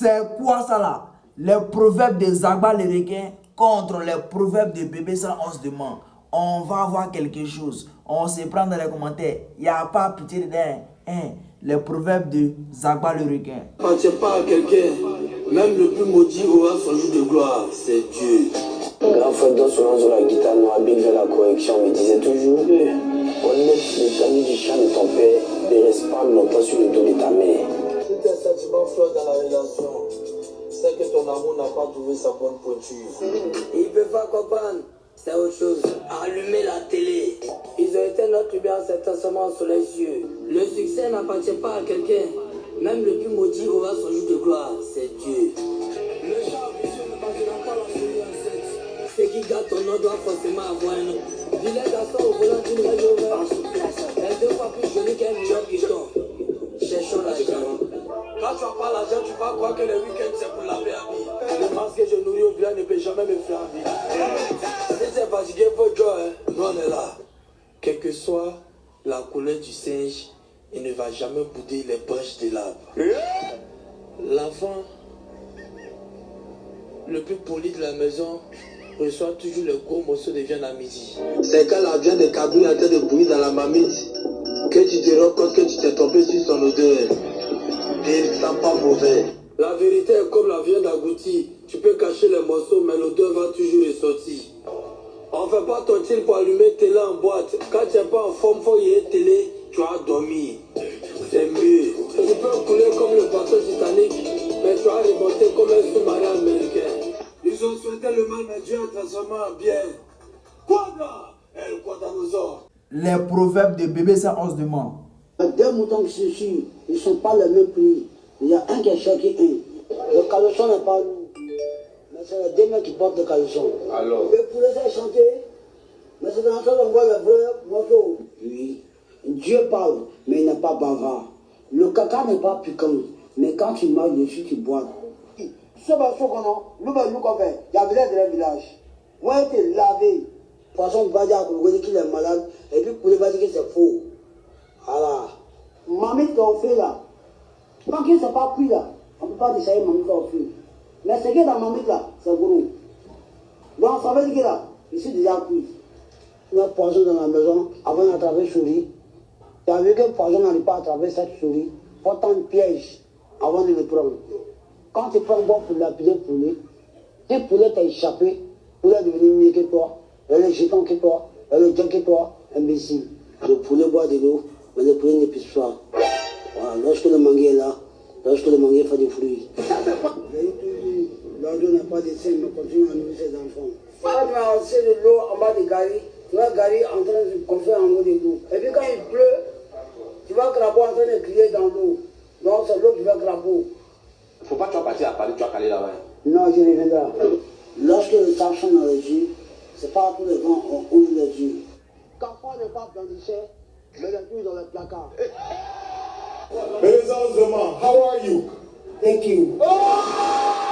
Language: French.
C'est quoi ça là? Les proverbes de Zagba le requin contre les proverbes de Bébé sans os de main. On va voir quelque chose. On se prend dans les commentaires. Il n'y a pas pitié dedans. Hein? Les proverbes de Zagba le requin. Quand tu parles à quelqu'un, même le plus maudit aura son jour de gloire. C'est Dieu. Grand frère dans sur la guitare noire, Big vers la correction, me disait toujours honnête le tamis du chant de ton père ne reste pas longtemps sur le dos de ta mère. Si tes sentiments flottent dans la relation, c'est que ton amour n'a pas trouvé sa bonne pointure. Ils ne peuvent pas comprendre, c'est autre chose. Allumer la télé. Ils ont été notre lumière, c'est tellement sous les yeux. Le succès n'appartient pas à quelqu'un. Même le plus maudit aura son jour de gloire, c'est Dieu. Le chat ambitieux ne bâtira pas la souris en sexe. Ce qui garde ton nom doit forcément avoir un nom. Vilain garçon au volant d'une Range Rover est deux fois plus joli qu'un million piston. Cherchons l'argent. Quand tu as pas l'argent, tu vas croire que le week-end c'est pour laver à vie. Le masque que je nourris au village ne peut jamais me faire envie. Si tu es fatigué, faut jouer. Nous on est là. Quelle que soit la couleur du singe, il ne va jamais bouder les branches de l'arbre. L'enfant le plus poli de la maison reçoit toujours le gros morceau de viande à midi. C'est quand la viande de cabri est en train de bouillir dans la marmite que tu te rends compte que tu t'es tombé sur son odeur. Et il ne sent pas mauvais. La vérité est comme la viande agoutie. Tu peux cacher les morceaux, mais l'odeur va toujours ressortir. On ne fait pas ton tir pour allumer télé en boîte. Quand tu n'es pas en forme, faut y être télé, tu vas dormir. C'est mieux. Tu peux couler comme le bateau Titanic, mais tu vas remonter comme un sous-marin américain. Ils ont souhaité le mal, mais Dieu a transformé en bien. Quadra et le quadranosaure. Les proverbes de Bébé sans os de main. Deux moutons qui se suivent, ils ne sont pas le même prix. Il y a un qui est cher qui un. Le caleçon n'est pas lourd. Mais c'est les deux mecs qui portent le caleçon. Alors? Le poulet s'est chanté. Mais c'est dans ça qu'on voit le vrai morceau. Oui. Dieu parle, mais il n'est pas bavard. Le caca n'est pas piquant. Mais quand tu marches dessus, tu bois. Ce morceau qu'on a, nous, qu'on fait, il y a besoin de village. Moi, il était lavé. Poisson va dire qu'il est malade. Et puis poulet va dire que c'est faux. Voilà. Mamie qu'on fait là, tant qu'il ne s'est pas pris là, on ne peut pas décider mamie qu'on fait. Mais ce qui est dans mamie là, c'est gros. Donc ça veut dire que là, je suis déjà pris. On a poison dans la maison avant d'attraper souris. Tu as vu que le poison n'arrive pas à attraper cette souris. Pourtant un piège avant de le prendre. Quand tu prends bon pour lapider poulet, si poulet t'a échappé, poulet est devenu mieux que toi, elle est jeton que toi, elle est jeune que toi, imbécile. Le poulet boit de l'eau. Mais le poulet n'épuise pas. Voilà, lorsque le manguier est là, lorsque le manguier fait des fruits. L'ordre n'a pas de sein, mais continue à nourrir ses enfants. Quand tu vas lancer de l'eau en bas de Gary, tu vois Gary en train de se gonfler en haut de l'eau. Et puis quand il pleut, tu vois Crapaud en train de crier dans l'eau. Donc c'est l'eau qui fait Crapaud. Faut pas que tu vas partir à Paris, tu vas caler là-bas. Non, je reviendrai. Lorsque le sang sonne dans les yeux, c'est pas tous les vents on ouvre les yeux. Cafard n'est pas brandisseur. Mais les deux dans le placard. How are you? Thank you. Oh!